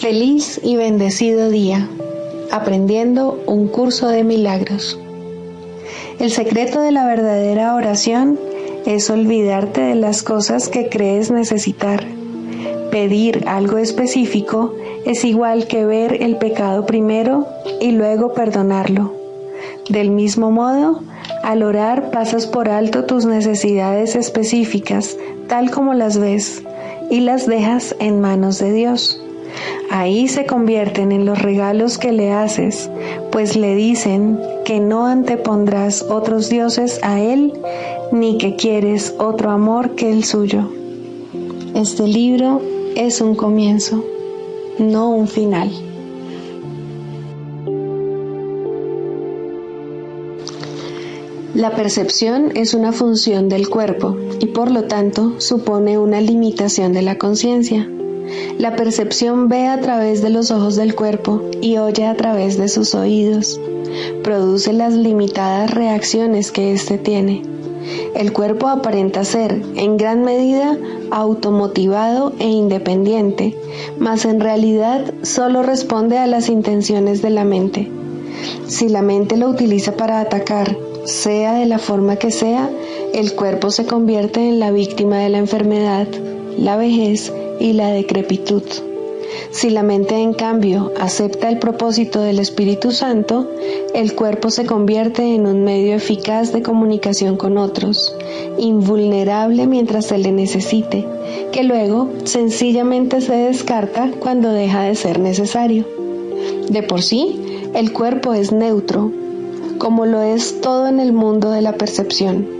Feliz y bendecido día, aprendiendo un curso de milagros. El secreto de la verdadera oración es olvidarte de las cosas que crees necesitar. Pedir algo específico es igual que ver el pecado primero y luego perdonarlo. Del mismo modo, al orar pasas por alto tus necesidades específicas, tal como las ves, y las dejas en manos de Dios. Ahí se convierten en los regalos que le haces, pues le dicen que no antepondrás otros dioses a Él, ni que quieres otro amor que el suyo. Este libro es un comienzo, no un final. La percepción es una función del cuerpo y por lo tanto supone una limitación de la conciencia. La percepción ve a través de los ojos del cuerpo y oye a través de sus oídos. Produce las limitadas reacciones que éste tiene. El cuerpo aparenta ser, en gran medida, automotivado e independiente, mas en realidad solo responde a las intenciones de la mente. Si la mente lo utiliza para atacar, sea de la forma que sea, el cuerpo se convierte en la víctima de la enfermedad, la vejez y la decrepitud. Si la mente, en cambio, acepta el propósito del Espíritu Santo, el cuerpo se convierte en un medio eficaz de comunicación con otros, invulnerable mientras se le necesite, que luego sencillamente se descarta cuando deja de ser necesario. De por sí, el cuerpo es neutro, como lo es todo en el mundo de la percepción.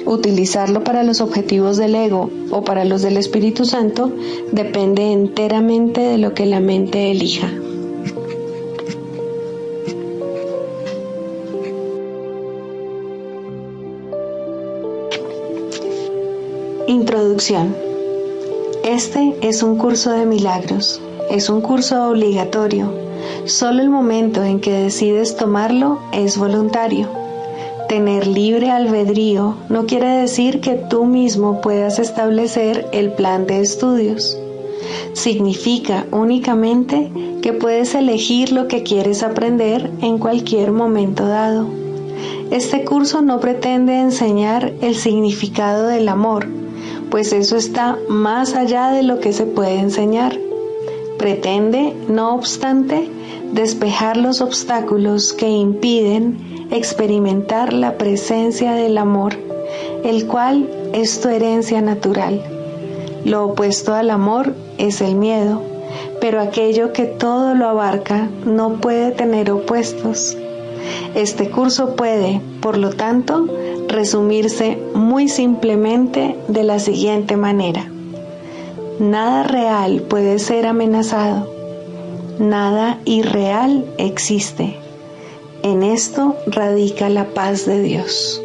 Utilizarlo para los objetivos del ego o para los del Espíritu Santo depende enteramente de lo que la mente elija. Introducción. Este es un curso de milagros. Es un curso obligatorio. Solo el momento en que decides tomarlo es voluntario. Tener libre albedrío no quiere decir que tú mismo puedas establecer el plan de estudios. Significa únicamente que puedes elegir lo que quieres aprender en cualquier momento dado. Este curso no pretende enseñar el significado del amor, pues eso está más allá de lo que se puede enseñar. Pretende, no obstante, despejar los obstáculos que impiden experimentar la presencia del amor, el cual es tu herencia natural. Lo opuesto al amor es el miedo, pero aquello que todo lo abarca no puede tener opuestos. Este curso puede, por lo tanto, resumirse muy simplemente de la siguiente manera. Nada real puede ser amenazado. Nada irreal existe. En esto radica la paz de Dios.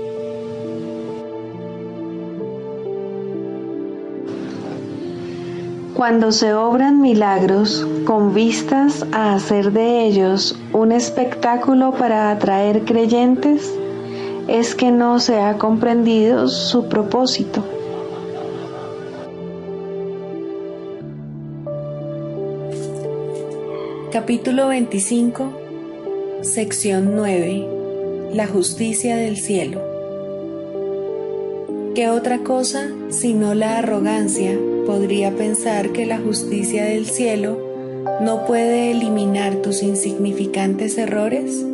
Cuando se obran milagros con vistas a hacer de ellos un espectáculo para atraer creyentes, es que no se ha comprendido su propósito. Capítulo 25, sección 9. La justicia del cielo. ¿Qué otra cosa, sino la arrogancia, podría pensar que la justicia del cielo no puede eliminar tus insignificantes errores?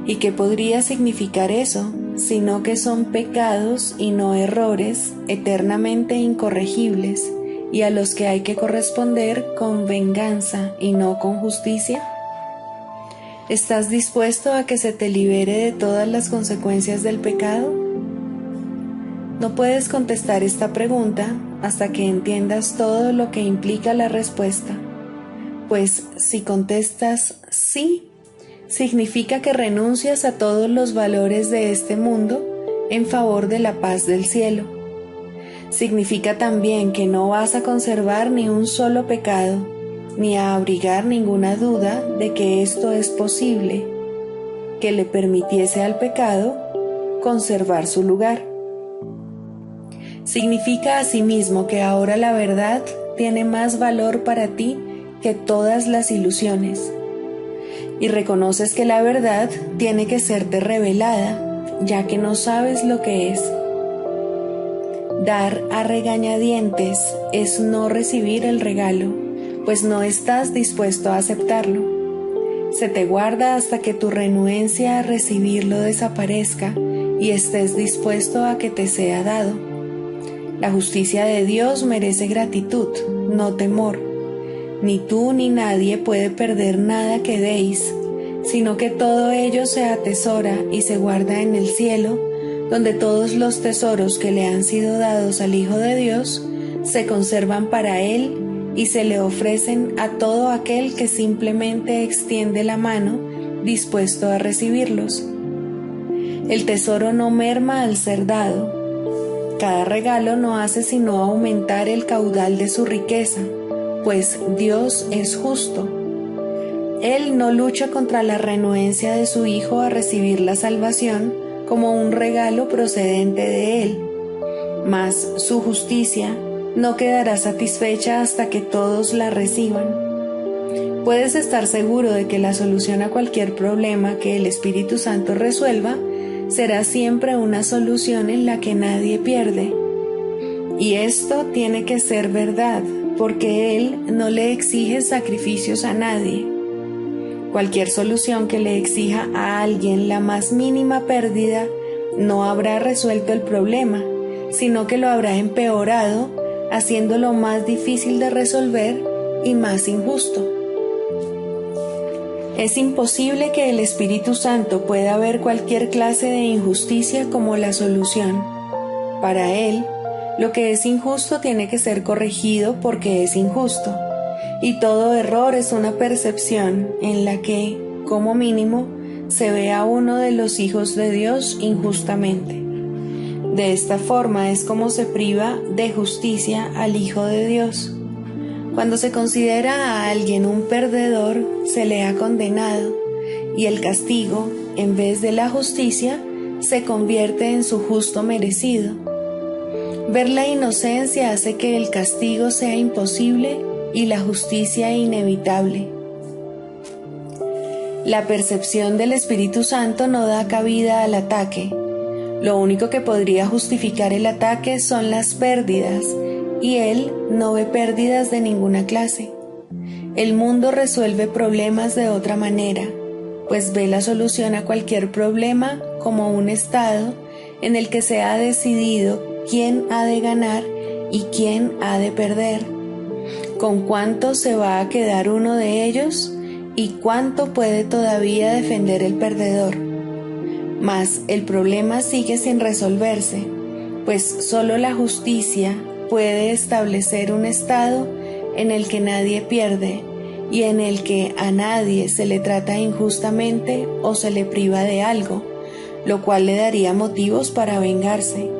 ¿Y qué podría significar eso, sino que son pecados y no errores eternamente incorregibles, y a los que hay que corresponder con venganza y no con justicia? ¿Estás dispuesto a que se te libere de todas las consecuencias del pecado? No puedes contestar esta pregunta hasta que entiendas todo lo que implica la respuesta, pues si contestas sí, significa que renuncias a todos los valores de este mundo en favor de la paz del cielo. Significa también que no vas a conservar ni un solo pecado, ni a abrigar ninguna duda de que esto es posible, que le permitiese al pecado conservar su lugar. Significa asimismo que ahora la verdad tiene más valor para ti que todas las ilusiones. Y reconoces que la verdad tiene que serte revelada, ya que no sabes lo que es. Dar a regañadientes es no recibir el regalo, pues no estás dispuesto a aceptarlo. Se te guarda hasta que tu renuencia a recibirlo desaparezca y estés dispuesto a que te sea dado. La justicia de Dios merece gratitud, no temor. Ni tú ni nadie puede perder nada que deis, sino que todo ello se atesora y se guarda en el cielo, donde todos los tesoros que le han sido dados al Hijo de Dios se conservan para Él y se le ofrecen a todo aquel que simplemente extiende la mano dispuesto a recibirlos. El tesoro no merma al ser dado. Cada regalo no hace sino aumentar el caudal de su riqueza, pues Dios es justo. Él no lucha contra la renuencia de su Hijo a recibir la salvación como un regalo procedente de Él, mas su justicia no quedará satisfecha hasta que todos la reciban. Puedes estar seguro de que la solución a cualquier problema que el Espíritu Santo resuelva será siempre una solución en la que nadie pierde. Y esto tiene que ser verdad, porque Él no le exige sacrificios a nadie. Cualquier solución que le exija a alguien la más mínima pérdida no habrá resuelto el problema, sino que lo habrá empeorado, haciéndolo más difícil de resolver y más injusto. Es imposible que el Espíritu Santo pueda ver cualquier clase de injusticia como la solución. Para Él, lo que es injusto tiene que ser corregido porque es injusto, y todo error es una percepción en la que, como mínimo, se ve a uno de los hijos de Dios injustamente. De esta forma es como se priva de justicia al Hijo de Dios. Cuando se considera a alguien un perdedor, se le ha condenado, y el castigo, en vez de la justicia, se convierte en su justo merecido. Ver la inocencia hace que el castigo sea imposible y la justicia inevitable. La percepción del Espíritu Santo no da cabida al ataque. Lo único que podría justificar el ataque son las pérdidas, y Él no ve pérdidas de ninguna clase. El mundo resuelve problemas de otra manera, pues ve la solución a cualquier problema como un estado en el que se ha decidido quién ha de ganar y quién ha de perder, con cuánto se va a quedar uno de ellos y cuánto puede todavía defender el perdedor. Mas el problema sigue sin resolverse, pues solo la justicia puede establecer un estado en el que nadie pierde y en el que a nadie se le trata injustamente o se le priva de algo, lo cual le daría motivos para vengarse.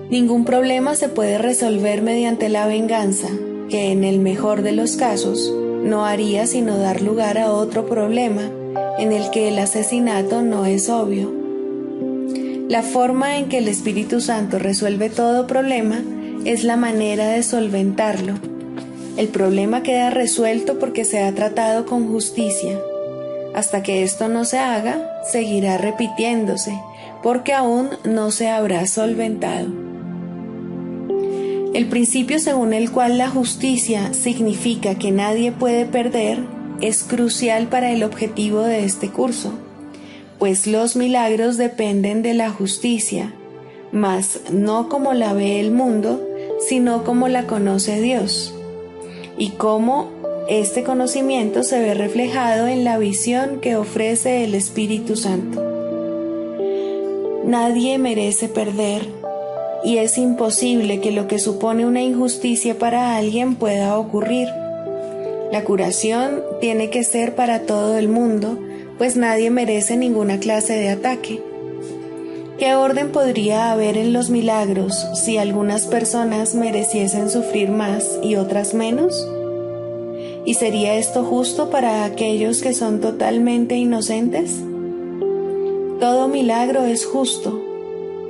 Ningún problema se puede resolver mediante la venganza, que en el mejor de los casos no haría sino dar lugar a otro problema en el que el asesinato no es obvio. La forma en que el Espíritu Santo resuelve todo problema es la manera de solventarlo. El problema queda resuelto porque se ha tratado con justicia. Hasta que esto no se haga, seguirá repitiéndose, porque aún no se habrá solventado. El principio según el cual la justicia significa que nadie puede perder es crucial para el objetivo de este curso, pues los milagros dependen de la justicia, mas no como la ve el mundo, sino como la conoce Dios, y cómo este conocimiento se ve reflejado en la visión que ofrece el Espíritu Santo. Nadie merece perder, y es imposible que lo que supone una injusticia para alguien pueda ocurrir. La curación tiene que ser para todo el mundo, pues nadie merece ninguna clase de ataque. ¿Qué orden podría haber en los milagros si algunas personas mereciesen sufrir más y otras menos? ¿Y sería esto justo para aquellos que son totalmente inocentes? Todo milagro es justo.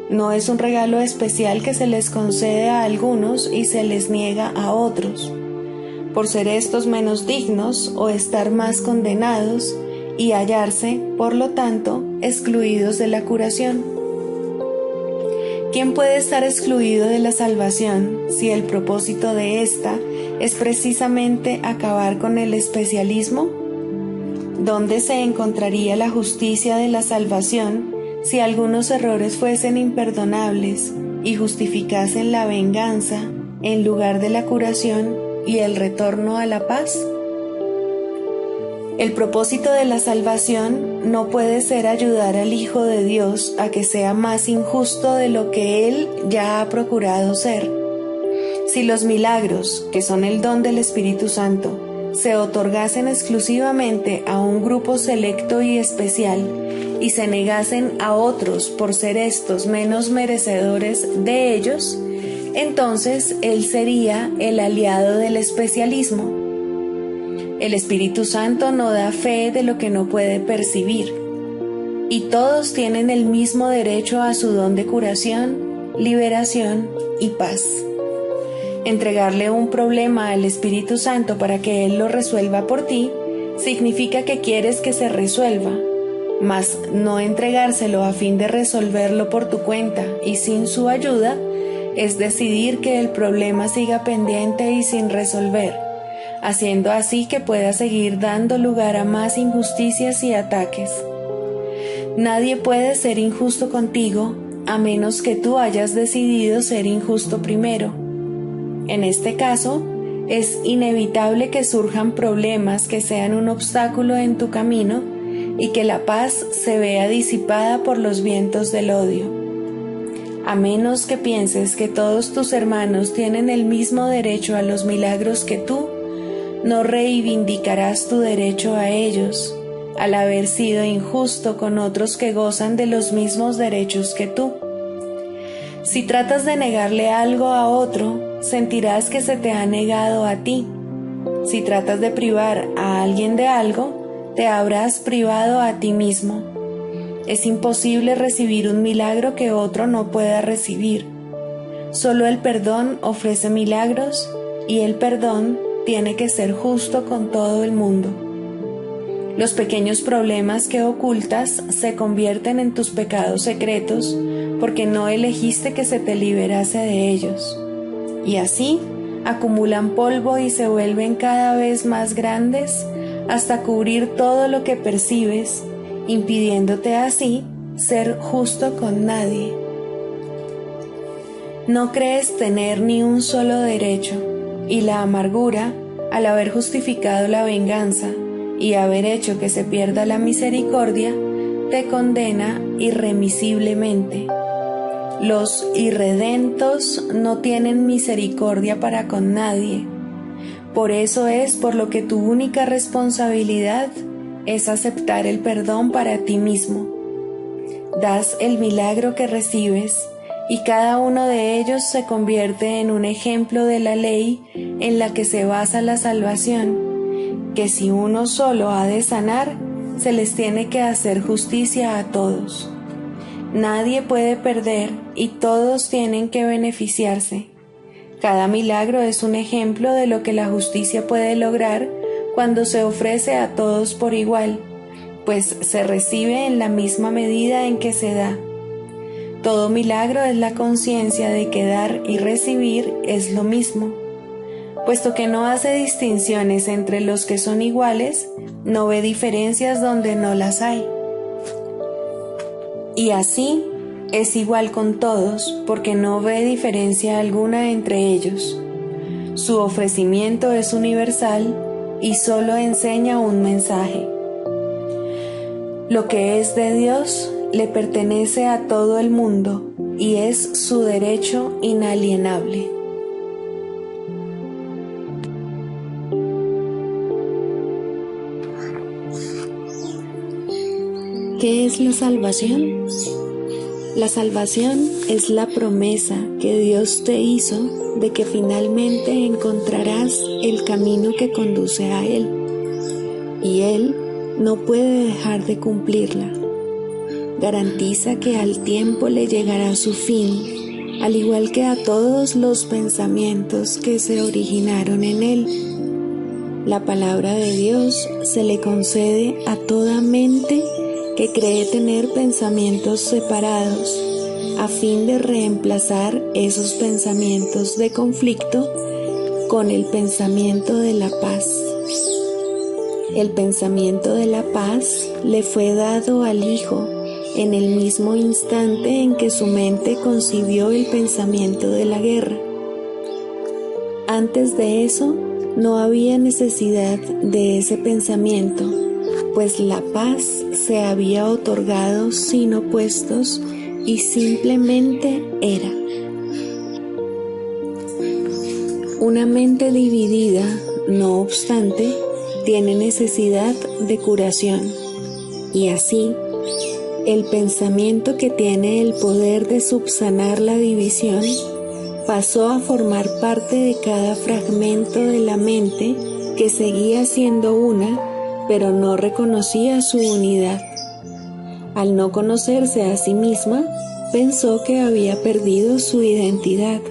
No es un regalo especial que se les concede a algunos y se les niega a otros. por ser estos menos dignos o estar más condenados y hallarse, por lo tanto, excluidos de la curación. ¿Quién puede estar excluido de la salvación si el propósito de ésta es precisamente acabar con el especialismo? ¿Dónde se encontraría la justicia de la salvación si algunos errores fuesen imperdonables y justificasen la venganza en lugar de la curación y el retorno a la paz? El propósito de la salvación no puede ser ayudar al Hijo de Dios a que sea más injusto de lo que Él ya ha procurado ser. Si los milagros, que son el don del Espíritu Santo, se otorgasen exclusivamente a un grupo selecto y especial y se negasen a otros por ser estos menos merecedores de ellos, entonces Él sería el aliado del especialismo. El Espíritu Santo no da fe de lo que no puede percibir, y todos tienen el mismo derecho a su don de curación, liberación y paz. Entregarle un problema al Espíritu Santo para que Él lo resuelva por ti significa que quieres que se resuelva, mas no entregárselo a fin de resolverlo por tu cuenta y sin su ayuda es decidir que el problema siga pendiente y sin resolver, haciendo así que pueda seguir dando lugar a más injusticias y ataques. Nadie puede ser injusto contigo a menos que tú hayas decidido ser injusto primero. En este caso, es inevitable que surjan problemas que sean un obstáculo en tu camino y que la paz se vea disipada por los vientos del odio. A menos que pienses que todos tus hermanos tienen el mismo derecho a los milagros que tú, no reivindicarás tu derecho a ellos, al haber sido injusto con otros que gozan de los mismos derechos que tú. Si tratas de negarle algo a otro, sentirás que se te ha negado a ti. Si tratas de privar a alguien de algo, te habrás privado a ti mismo. Es imposible recibir un milagro que otro no pueda recibir. Solo el perdón ofrece milagros y el perdón tiene que ser justo con todo el mundo. Los pequeños problemas que ocultas se convierten en tus pecados secretos porque no elegiste que se te liberase de ellos. Y así acumulan polvo y se vuelven cada vez más grandes hasta cubrir todo lo que percibes, impidiéndote así ser justo con nadie. No crees tener ni un solo derecho, y la amargura, al haber justificado la venganza y haber hecho que se pierda la misericordia, te condena irremisiblemente. Los irredentos no tienen misericordia para con nadie. Por eso es por lo que tu única responsabilidad es aceptar el perdón para ti mismo. Das el milagro que recibes y cada uno de ellos se convierte en un ejemplo de la ley en la que se basa la salvación, que si uno solo ha de sanar, se les tiene que hacer justicia a todos. Nadie puede perder y todos tienen que beneficiarse. Cada milagro es un ejemplo de lo que la justicia puede lograr cuando se ofrece a todos por igual, pues se recibe en la misma medida en que se da. Todo milagro es la conciencia de que dar y recibir es lo mismo. Puesto que no hace distinciones entre los que son iguales, no ve diferencias donde no las hay. Y así es igual con todos, porque no ve diferencia alguna entre ellos. Su ofrecimiento es universal y solo enseña un mensaje. Lo que es de Dios le pertenece a todo el mundo y es su derecho inalienable. ¿Qué es la salvación? La salvación es la promesa que Dios te hizo de que finalmente encontrarás el camino que conduce a Él, y Él no puede dejar de cumplirla. Garantiza que al tiempo le llegará su fin, al igual que a todos los pensamientos que se originaron en Él, La palabra de Dios se le concede a toda mente que cree tener pensamientos separados, a fin de reemplazar esos pensamientos de conflicto con el pensamiento de la paz. El pensamiento de la paz le fue dado al Hijo en el mismo instante en que su mente concibió el pensamiento de la guerra. Antes de eso, no había necesidad de ese pensamiento, pues la paz se había otorgado sin opuestos y simplemente era. Una mente dividida, no obstante, tiene necesidad de curación, y así, el pensamiento que tiene el poder de subsanar la división pasó a formar parte de cada fragmento de la mente que seguía siendo una, pero no reconocía su unidad. Al no conocerse a sí misma, pensó que había perdido su identidad.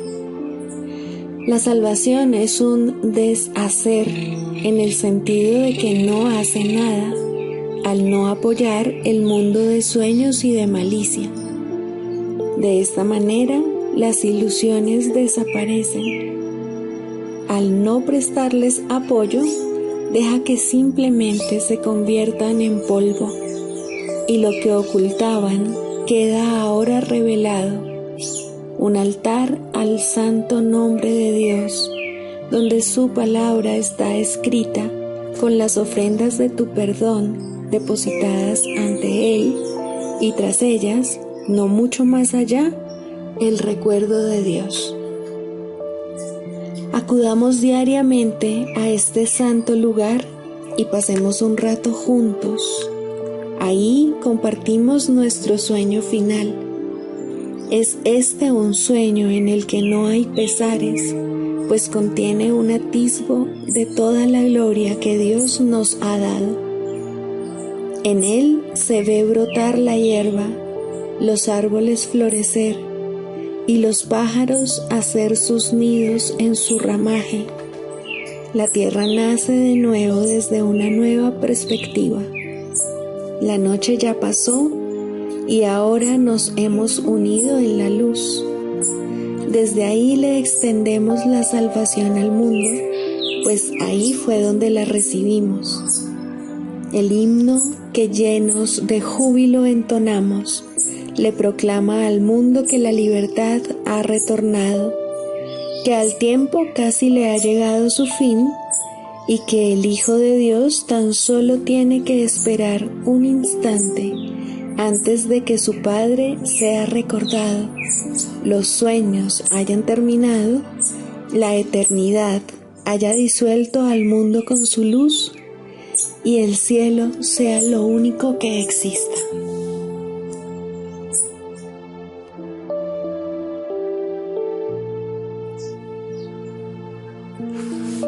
La salvación es un deshacer en el sentido de que no hace nada al no apoyar el mundo de sueños y de malicia. De esta manera, las ilusiones desaparecen. Al no prestarles apoyo, deja que simplemente se conviertan en polvo, y lo que ocultaban queda ahora revelado, un altar al santo nombre de Dios, donde su palabra está escrita con las ofrendas de tu perdón depositadas ante Él, y tras ellas, no mucho más allá, el recuerdo de Dios. Acudamos diariamente a este santo lugar y pasemos un rato juntos. Ahí compartimos nuestro sueño final. Es este un sueño en el que no hay pesares, pues contiene un atisbo de toda la gloria que Dios nos ha dado. En él se ve brotar la hierba, los árboles florecer y los pájaros hacer sus nidos en su ramaje. La tierra nace de nuevo desde una nueva perspectiva. La noche ya pasó y ahora nos hemos unido en la luz. Desde ahí le extendemos la salvación al mundo, pues ahí fue donde la recibimos. El himno que llenos de júbilo entonamos le proclama al mundo que la libertad ha retornado, que al tiempo casi le ha llegado su fin y que el Hijo de Dios tan solo tiene que esperar un instante antes de que su Padre sea recordado, los sueños hayan terminado, la eternidad haya disuelto al mundo con su luz y el cielo sea lo único que exista.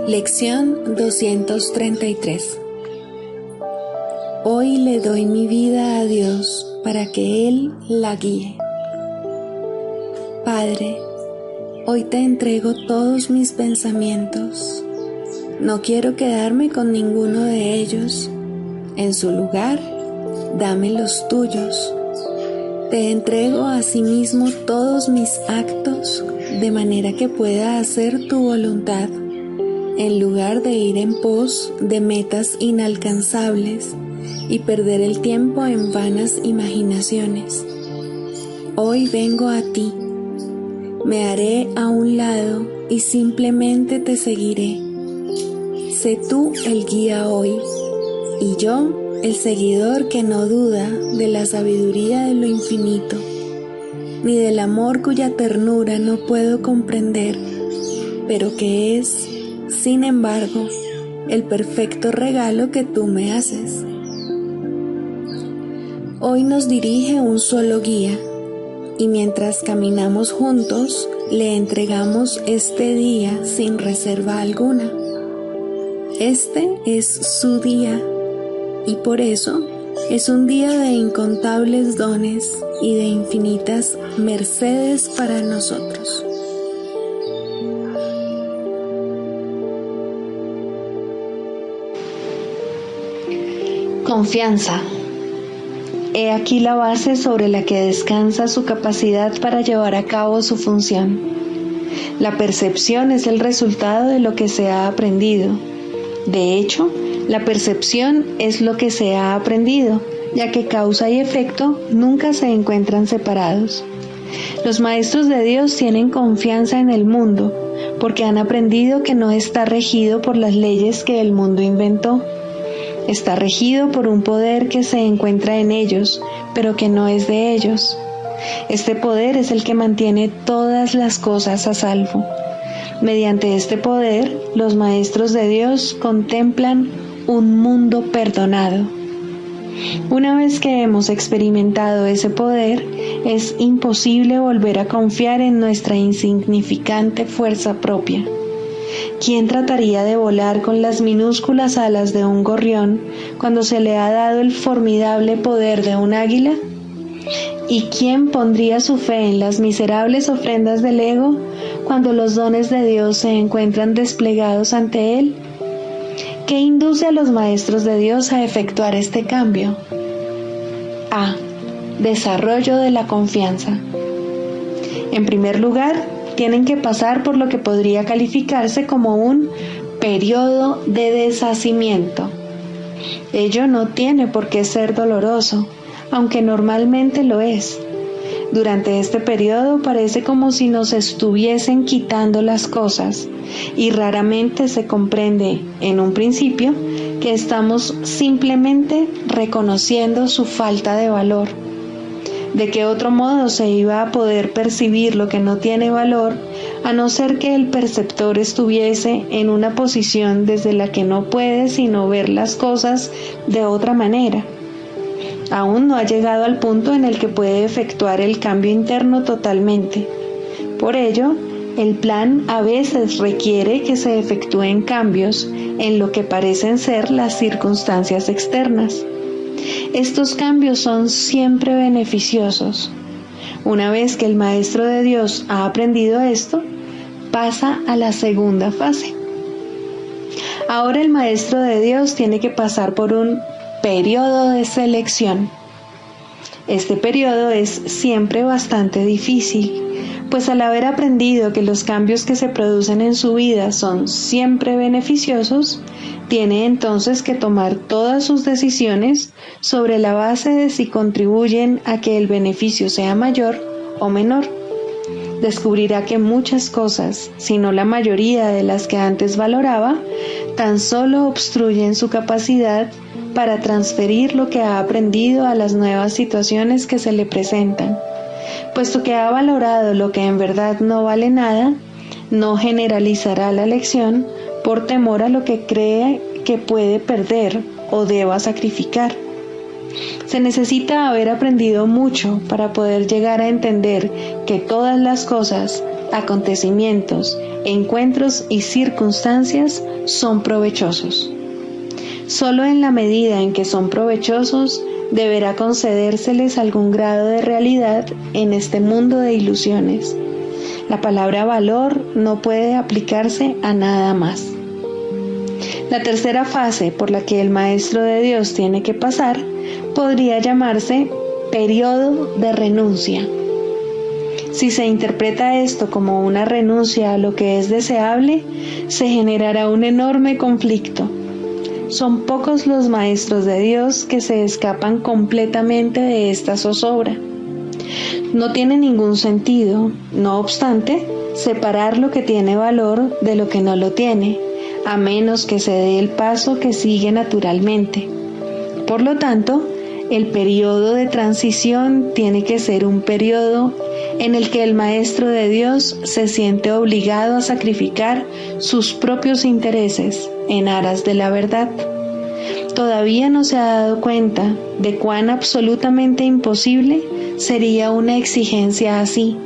Lección 233. Hoy le doy mi vida a Dios para que Él la guíe. Padre, hoy te entrego todos mis pensamientos. No quiero quedarme con ninguno de ellos. En su lugar, dame los tuyos. Te entrego asimismo todos mis actos, de manera que pueda hacer tu voluntad, en lugar de ir en pos de metas inalcanzables y perder el tiempo en vanas imaginaciones. Hoy vengo a ti, me haré a un lado y simplemente te seguiré. Sé tú el guía hoy, y yo el seguidor que no duda de la sabiduría de lo infinito, ni del amor cuya ternura no puedo comprender, pero que es, sin embargo, el perfecto regalo que tú me haces. Hoy nos dirige un solo guía, y mientras caminamos juntos, le entregamos este día sin reserva alguna. Este es su día, y por eso es un día de incontables dones y de infinitas mercedes para nosotros. Confianza. He aquí la base sobre la que descansa su capacidad para llevar a cabo su función. La percepción es el resultado de lo que se ha aprendido. De hecho, la percepción es lo que se ha aprendido, ya que causa y efecto nunca se encuentran separados. Los maestros de Dios tienen confianza en el mundo, porque han aprendido que no está regido por las leyes que el mundo inventó. Está regido por un poder que se encuentra en ellos, pero que no es de ellos. Este poder es el que mantiene todas las cosas a salvo. Mediante este poder, los maestros de Dios contemplan un mundo perdonado. Una vez que hemos experimentado ese poder, es imposible volver a confiar en nuestra insignificante fuerza propia. ¿Quién trataría de volar con las minúsculas alas de un gorrión cuando se le ha dado el formidable poder de un águila? ¿Y quién pondría su fe en las miserables ofrendas del ego cuando los dones de Dios se encuentran desplegados ante él? ¿Qué induce a los maestros de Dios a efectuar este cambio? A. Desarrollo de la confianza. En primer lugar, tienen que pasar por lo que podría calificarse como un periodo de deshacimiento. Ello no tiene por qué ser doloroso, aunque normalmente lo es. Durante este periodo parece como si nos estuviesen quitando las cosas, y raramente se comprende, en un principio, que estamos simplemente reconociendo su falta de valor. ¿De qué otro modo se iba a poder percibir lo que no tiene valor, a no ser que el perceptor estuviese en una posición desde la que no puede sino ver las cosas de otra manera? Aún no ha llegado al punto en el que puede efectuar el cambio interno totalmente. Por ello, el plan a veces requiere que se efectúen cambios en lo que parecen ser las circunstancias externas. Estos cambios son siempre beneficiosos. Una vez que el Maestro de Dios ha aprendido esto, pasa a la segunda fase. Ahora el Maestro de Dios tiene que pasar por un periodo de selección. Este periodo es siempre bastante difícil, pues al haber aprendido que los cambios que se producen en su vida son siempre beneficiosos, tiene entonces que tomar todas sus decisiones sobre la base de si contribuyen a que el beneficio sea mayor o menor. Descubrirá que muchas cosas, si no la mayoría de las que antes valoraba, tan solo obstruyen su capacidad para transferir lo que ha aprendido a las nuevas situaciones que se le presentan. Puesto que ha valorado lo que en verdad no vale nada, no generalizará la lección por temor a lo que cree que puede perder o deba sacrificar. Se necesita haber aprendido mucho para poder llegar a entender que todas las cosas, acontecimientos, encuentros y circunstancias son provechosos. Solo en la medida en que son provechosos, deberá concedérseles algún grado de realidad en este mundo de ilusiones. La palabra valor no puede aplicarse a nada más. La tercera fase por la que el Maestro de Dios tiene que pasar podría llamarse periodo de renuncia. Si se interpreta esto como una renuncia a lo que es deseable, se generará un enorme conflicto. Son pocos los maestros de Dios que se escapan completamente de esta zozobra. No tiene ningún sentido, no obstante, separar lo que tiene valor de lo que no lo tiene, a menos que se dé el paso que sigue naturalmente. Por lo tanto, el periodo de transición tiene que ser un periodo en el que el Maestro de Dios se siente obligado a sacrificar sus propios intereses en aras de la verdad. Todavía no se ha dado cuenta de cuán absolutamente imposible sería una exigencia así.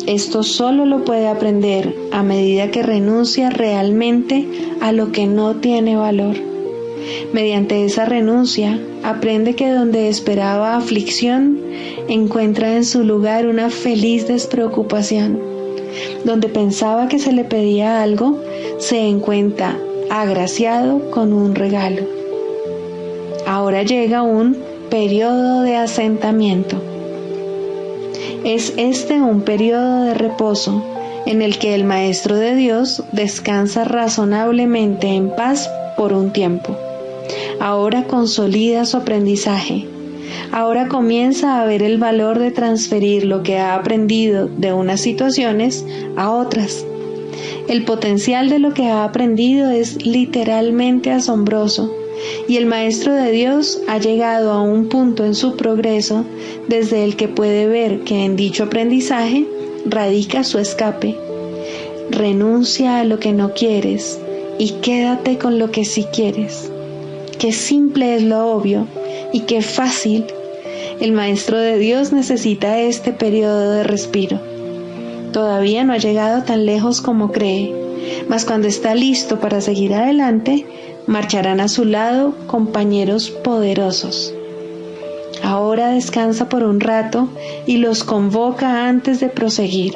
Esto solo lo puede aprender a medida que renuncia realmente a lo que no tiene valor. Mediante esa renuncia, aprende que donde esperaba aflicción, encuentra en su lugar una feliz despreocupación. Donde pensaba que se le pedía algo, se encuentra agraciado con un regalo. Ahora llega un periodo de asentamiento. Es este un periodo de reposo en el que el Maestro de Dios descansa razonablemente en paz por un tiempo. Ahora consolida su aprendizaje. Ahora comienza a ver el valor de transferir lo que ha aprendido de unas situaciones a otras. El potencial de lo que ha aprendido es literalmente asombroso, y el Maestro de Dios ha llegado a un punto en su progreso desde el que puede ver que en dicho aprendizaje radica su escape. Renuncia a lo que no quieres y quédate con lo que sí quieres. Qué simple es lo obvio y qué fácil. El Maestro de Dios necesita este periodo de respiro. Todavía no ha llegado tan lejos como cree, mas cuando está listo para seguir adelante, marcharán a su lado compañeros poderosos. Ahora descansa por un rato y los convoca antes de proseguir.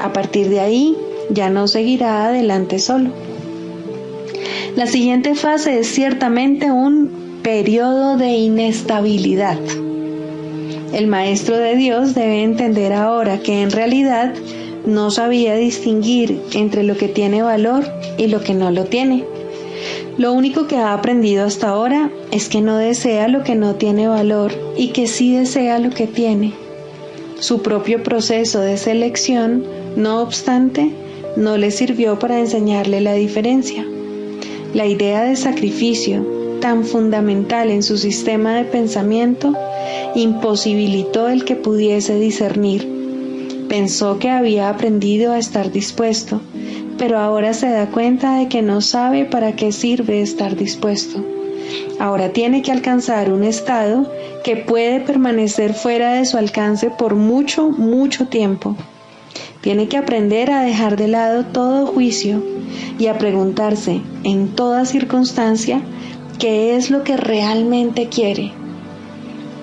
A partir de ahí, ya no seguirá adelante solo. La siguiente fase es ciertamente un periodo de inestabilidad. El Maestro de Dios debe entender ahora que en realidad no sabía distinguir entre lo que tiene valor y lo que no lo tiene. Lo único que ha aprendido hasta ahora es que no desea lo que no tiene valor y que sí desea lo que tiene. Su propio proceso de selección, no obstante, no le sirvió para enseñarle la diferencia. La idea de sacrificio, tan fundamental en su sistema de pensamiento, imposibilitó el que pudiese discernir. Pensó que había aprendido a estar dispuesto, pero ahora se da cuenta de que no sabe para qué sirve estar dispuesto. Ahora tiene que alcanzar un estado que puede permanecer fuera de su alcance por mucho, mucho tiempo. Tiene que aprender a dejar de lado todo juicio y a preguntarse en toda circunstancia qué es lo que realmente quiere.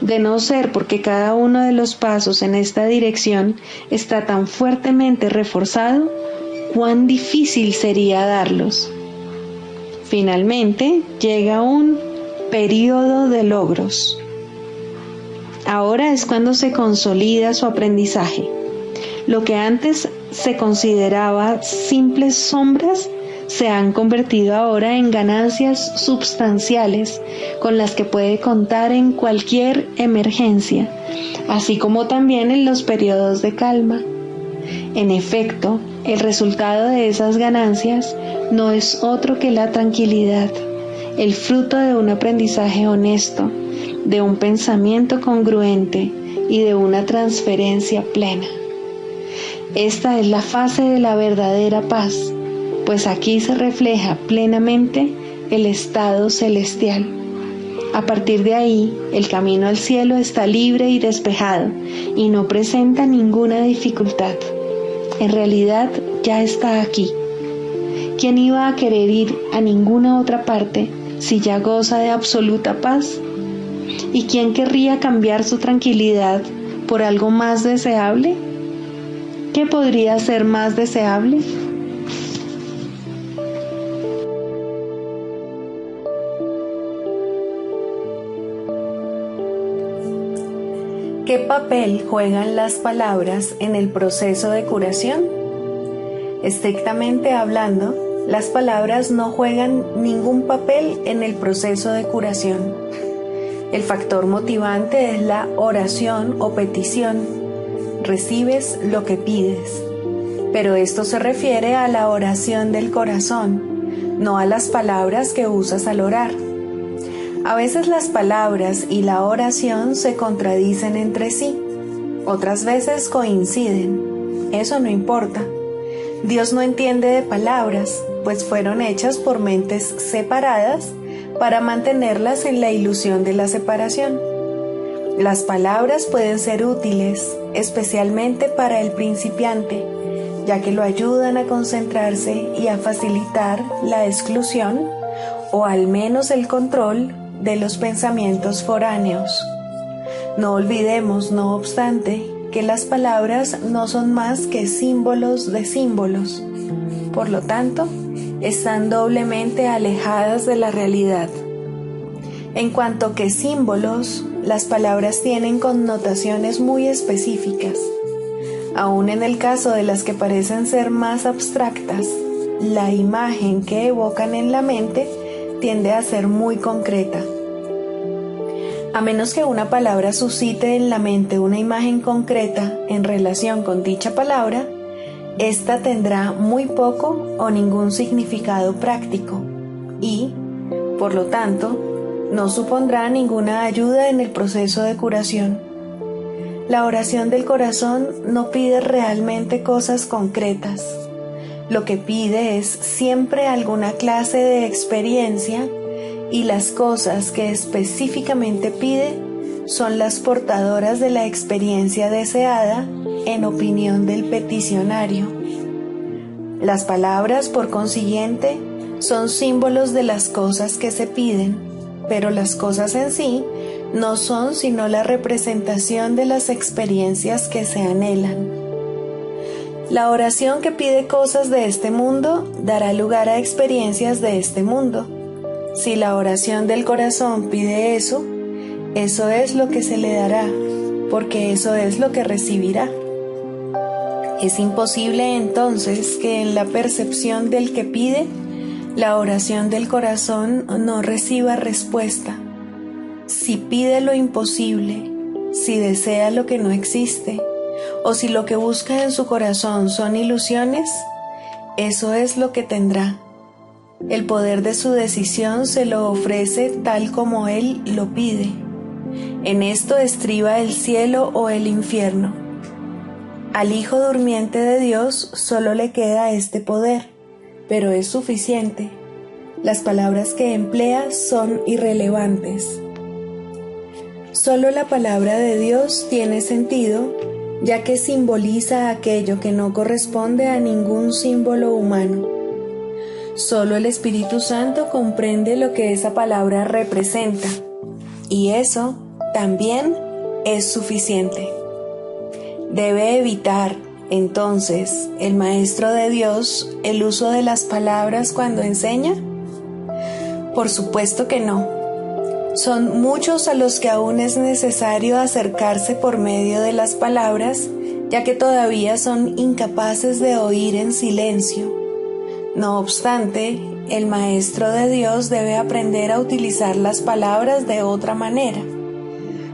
De no ser porque cada uno de los pasos en esta dirección está tan fuertemente reforzado, cuán difícil sería darlos. Finalmente llega un periodo de logros. Ahora es cuando se consolida su aprendizaje. Lo que antes se consideraba simples sombras se han convertido ahora en ganancias substanciales con las que puede contar en cualquier emergencia, así como también en los periodos de calma. En efecto, el resultado de esas ganancias no es otro que la tranquilidad, el fruto de un aprendizaje honesto, de un pensamiento congruente y de una transferencia plena. Esta es la fase de la verdadera paz, pues aquí se refleja plenamente el estado celestial. A partir de ahí, el camino al cielo está libre y despejado y no presenta ninguna dificultad. En realidad, ya está aquí. ¿Quién iba a querer ir a ninguna otra parte si ya goza de absoluta paz? ¿Y quién querría cambiar su tranquilidad por algo más deseable? ¿Qué podría ser más deseable? ¿Qué papel juegan las palabras en el proceso de curación? Estrictamente hablando, las palabras no juegan ningún papel en el proceso de curación. El factor motivante es la oración o petición. Recibes lo que pides. Pero esto se refiere a la oración del corazón, no a las palabras que usas al orar. A veces las palabras y la oración se contradicen entre sí, otras veces coinciden. Eso no importa. Dios no entiende de palabras, pues fueron hechas por mentes separadas para mantenerlas en la ilusión de la separación. Las palabras pueden ser útiles, especialmente para el principiante, ya que lo ayudan a concentrarse y a facilitar la exclusión, o al menos el control, de los pensamientos foráneos. No olvidemos, no obstante, que las palabras no son más que símbolos de símbolos. Por lo tanto, están doblemente alejadas de la realidad. En cuanto que símbolos, las palabras tienen connotaciones muy específicas. Aún en el caso de las que parecen ser más abstractas, la imagen que evocan en la mente tiende a ser muy concreta. A menos que una palabra suscite en la mente una imagen concreta en relación con dicha palabra, ésta tendrá muy poco o ningún significado práctico y, por lo tanto, no supondrá ninguna ayuda en el proceso de curación. La oración del corazón no pide realmente cosas concretas. Lo que pide es siempre alguna clase de experiencia y las cosas que específicamente pide son las portadoras de la experiencia deseada en opinión del peticionario. Las palabras, por consiguiente, son símbolos de las cosas que se piden, pero las cosas en sí no son sino la representación de las experiencias que se anhelan. La oración que pide cosas de este mundo dará lugar a experiencias de este mundo. Si la oración del corazón pide eso es lo que se le dará, porque eso es lo que recibirá. Es imposible entonces que en la percepción del que pide, la oración del corazón no reciba respuesta. Si pide lo imposible, si desea lo que no existe, o si lo que busca en su corazón son ilusiones, eso es lo que tendrá. El poder de su decisión se lo ofrece tal como él lo pide. En esto estriba el cielo o el infierno. Al Hijo durmiente de Dios solo le queda este poder, pero es suficiente. Las palabras que emplea son irrelevantes. Solo la palabra de Dios tiene sentido, ya que simboliza aquello que no corresponde a ningún símbolo humano. Solo el Espíritu Santo comprende lo que esa palabra representa, y eso también es suficiente. Debe evitar, entonces, el Maestro de Dios el uso de las palabras cuando enseña? Por supuesto que no. Son muchos a los que aún es necesario acercarse por medio de las palabras, ya que todavía son incapaces de oír en silencio. No obstante, el Maestro de Dios debe aprender a utilizar las palabras de otra manera.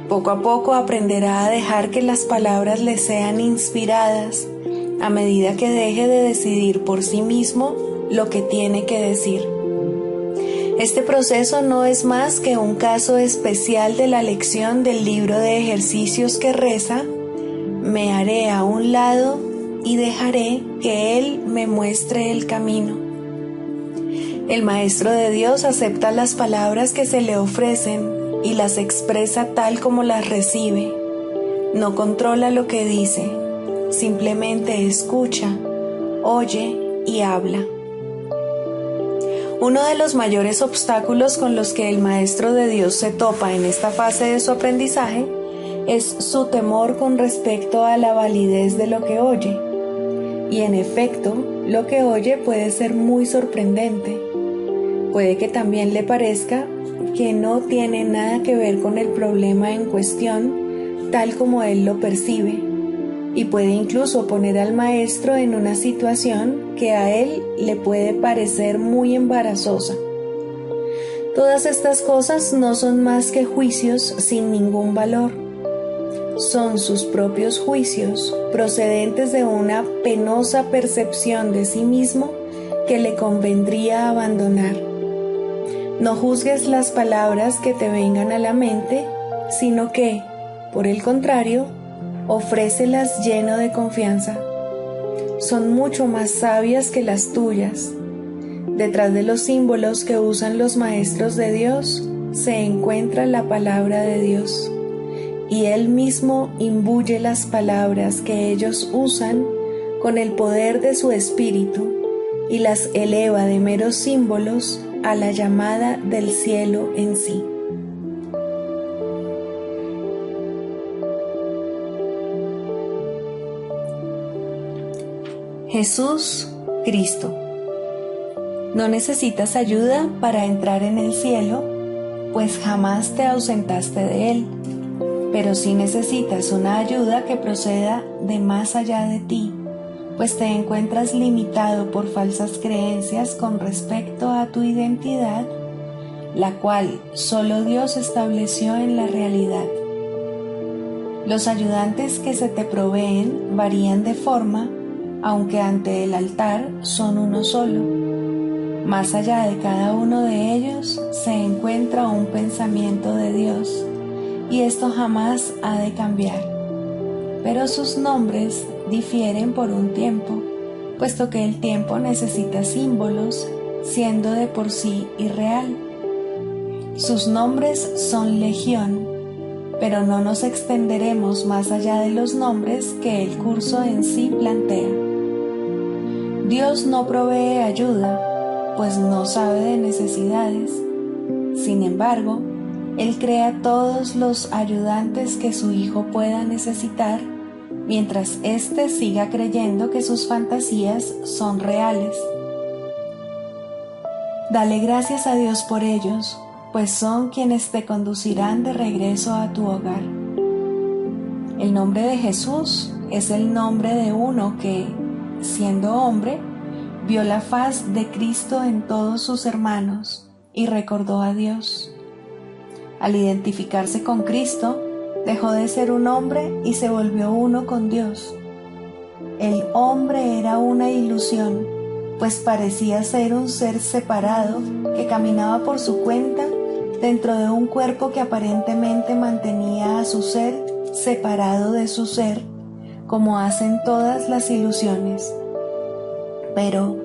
Poco a poco aprenderá a dejar que las palabras le sean inspiradas, a medida que deje de decidir por sí mismo lo que tiene que decir. Este proceso no es más que un caso especial de la lección del libro de ejercicios que reza: me haré a un lado y dejaré que Él me muestre el camino. El Maestro de Dios acepta las palabras que se le ofrecen y las expresa tal como las recibe. No controla lo que dice, simplemente escucha, oye y habla. Uno de los mayores obstáculos con los que el Maestro de Dios se topa en esta fase de su aprendizaje es su temor con respecto a la validez de lo que oye. Y en efecto, lo que oye puede ser muy sorprendente. Puede que también le parezca que no tiene nada que ver con el problema en cuestión, tal como él lo percibe, y puede incluso poner al maestro en una situación que a él le puede parecer muy embarazosa. Todas estas cosas no son más que juicios sin ningún valor. Son sus propios juicios, procedentes de una penosa percepción de sí mismo que le convendría abandonar. No juzgues las palabras que te vengan a la mente, sino que, por el contrario, ofrécelas lleno de confianza. Son mucho más sabias que las tuyas. Detrás de los símbolos que usan los maestros de Dios se encuentra la palabra de Dios, y Él mismo imbuye las palabras que ellos usan con el poder de su espíritu y las eleva de meros símbolos a la llamada del cielo en sí. Jesús Cristo. ¿No necesitas ayuda para entrar en el cielo? pues jamás te ausentaste de Él. Pero si necesitas una ayuda que proceda de más allá de ti, pues te encuentras limitado por falsas creencias con respecto a tu identidad, la cual solo Dios estableció en la realidad. Los ayudantes que se te proveen varían de forma, aunque ante el altar son uno solo. Más allá de cada uno de ellos se encuentra un pensamiento de Dios, y esto jamás ha de cambiar. Pero sus nombres difieren por un tiempo, puesto que el tiempo necesita símbolos, siendo de por sí irreal. Sus nombres son legión, pero no nos extenderemos más allá de los nombres que el curso en sí plantea. Dios no provee ayuda, pues no sabe de necesidades. Sin embargo, Él crea todos los ayudantes que su Hijo pueda necesitar, mientras éste siga creyendo que sus fantasías son reales. Dale gracias a Dios por ellos, pues son quienes te conducirán de regreso a tu hogar. El nombre de Jesús es el nombre de uno que, siendo hombre, vio la faz de Cristo en todos sus hermanos y recordó a Dios. Al identificarse con Cristo, dejó de ser un hombre y se volvió uno con Dios. El hombre era una ilusión, pues parecía ser un ser separado que caminaba por su cuenta dentro de un cuerpo que aparentemente mantenía a su ser separado de su ser, como hacen todas las ilusiones. Pero,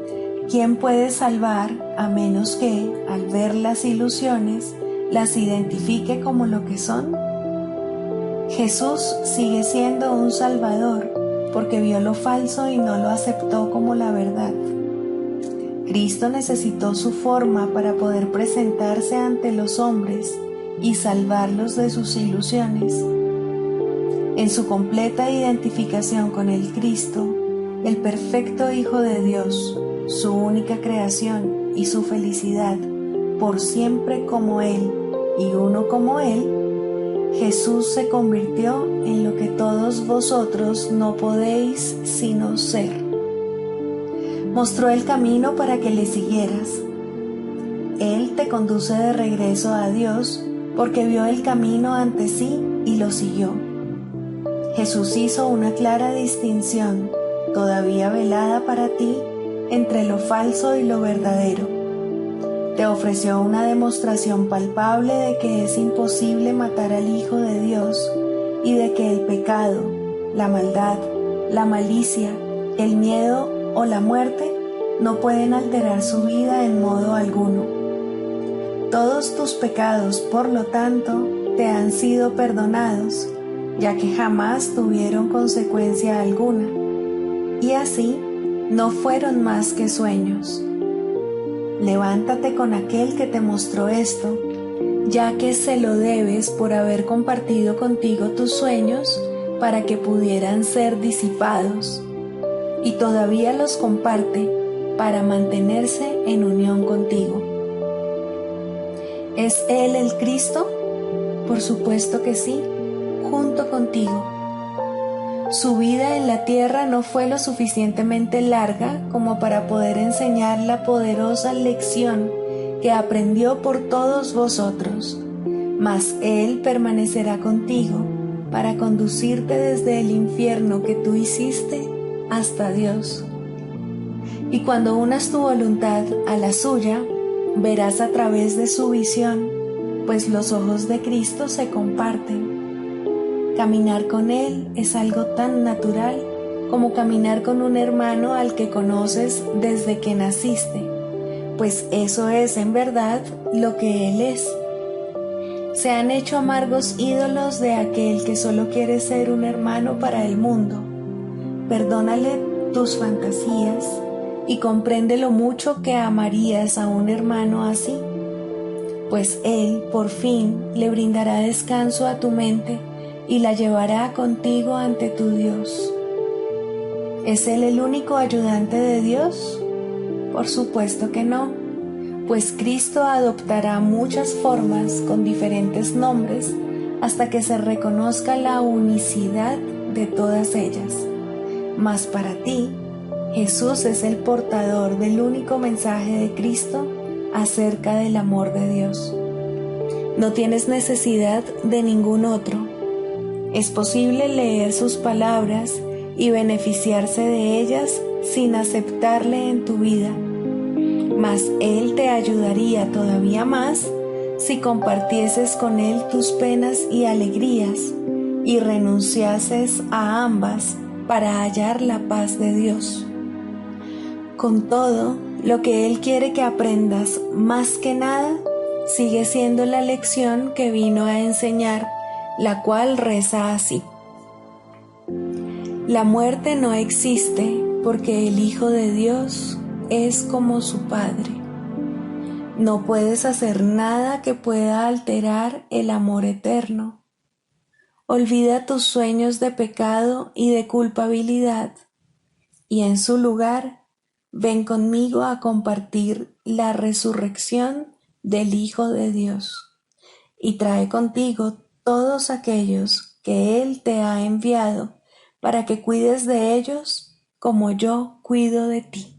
¿quién puede salvar a menos que, al ver las ilusiones, las identifique como lo que son? Jesús sigue siendo un Salvador, porque vio lo falso y no lo aceptó como la verdad. Cristo necesitó su forma para poder presentarse ante los hombres y salvarlos de sus ilusiones. En su completa identificación con el Cristo, el perfecto Hijo de Dios, su única creación y su felicidad, por siempre como Él y uno como Él, Jesús se convirtió en lo que todos vosotros no podéis sino ser. Mostró el camino para que le siguieras. Él te conduce de regreso a Dios porque vio el camino ante sí y lo siguió. Jesús hizo una clara distinción, todavía velada para ti, entre lo falso y lo verdadero. Te ofreció una demostración palpable de que es imposible matar al Hijo de Dios y de que el pecado, la maldad, la malicia, el miedo o la muerte no pueden alterar su vida en modo alguno. Todos tus pecados, por lo tanto, te han sido perdonados, ya que jamás tuvieron consecuencia alguna, y así no fueron más que sueños. Levántate con aquel que te mostró esto, ya que se lo debes por haber compartido contigo tus sueños para que pudieran ser disipados, y todavía los comparte para mantenerse en unión contigo. ¿Es Él el Cristo? Por supuesto que sí, junto contigo. Su vida en la tierra no fue lo suficientemente larga como para poder enseñar la poderosa lección que aprendió por todos vosotros, mas Él permanecerá contigo para conducirte desde el infierno que tú hiciste hasta Dios. Y cuando unas tu voluntad a la suya, verás a través de su visión, pues los ojos de Cristo se comparten. Caminar con Él es algo tan natural como caminar con un hermano al que conoces desde que naciste, pues eso es en verdad lo que Él es. Se han hecho amargos ídolos de aquel que solo quiere ser un hermano para el mundo. Perdónale tus fantasías y comprende lo mucho que amarías a un hermano así, pues Él por fin le brindará descanso a tu mente y la llevará contigo ante tu Dios. ¿Es Él el único ayudante de Dios? Por supuesto que no, pues Cristo adoptará muchas formas con diferentes nombres hasta que se reconozca la unicidad de todas ellas. Mas para ti, Jesús es el portador del único mensaje de Cristo acerca del amor de Dios. No tienes necesidad de ningún otro. Es posible leer sus palabras y beneficiarse de ellas sin aceptarle en tu vida, mas Él te ayudaría todavía más si compartieses con Él tus penas y alegrías y renunciases a ambas para hallar la paz de Dios. Con todo, lo que Él quiere que aprendas más que nada sigue siendo la lección que vino a enseñar, la cual reza así: la muerte no existe porque el Hijo de Dios es como su Padre. No puedes hacer nada que pueda alterar el amor eterno. Olvida tus sueños de pecado y de culpabilidad, y en su lugar, ven conmigo a compartir la resurrección del Hijo de Dios, y trae contigo todos aquellos que Él te ha enviado para que cuides de ellos como yo cuido de ti.